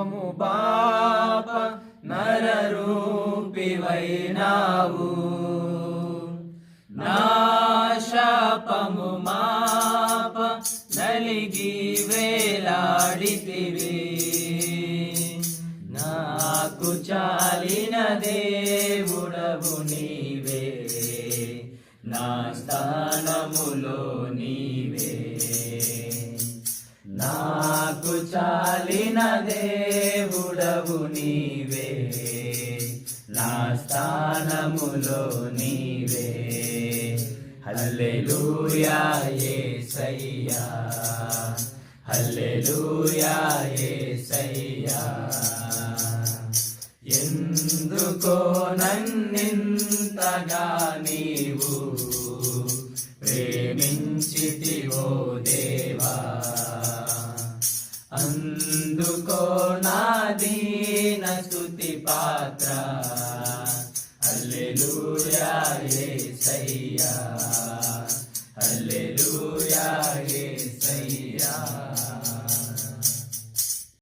శాపము బాప నరరూపివైనావు. నా శాపము మాప నలిగి వేలాడితివి. నాకు చాలిన దేవుడవు నీవే, నా స్థానములో నీవే. నాకు చాలిన దేవుడవు నీవే, నా స్థానములో నీవే. హల్లెలూయా యేసయ్యా, హల్లెలూయా యేసయ్యా. ఎందుకో నన్నింతగా నీవు ప్రేమించితివో దేవా, అందుకో నా దీన స్తుతి పాత్ర. హల్లెలూయా యేసయ్యా.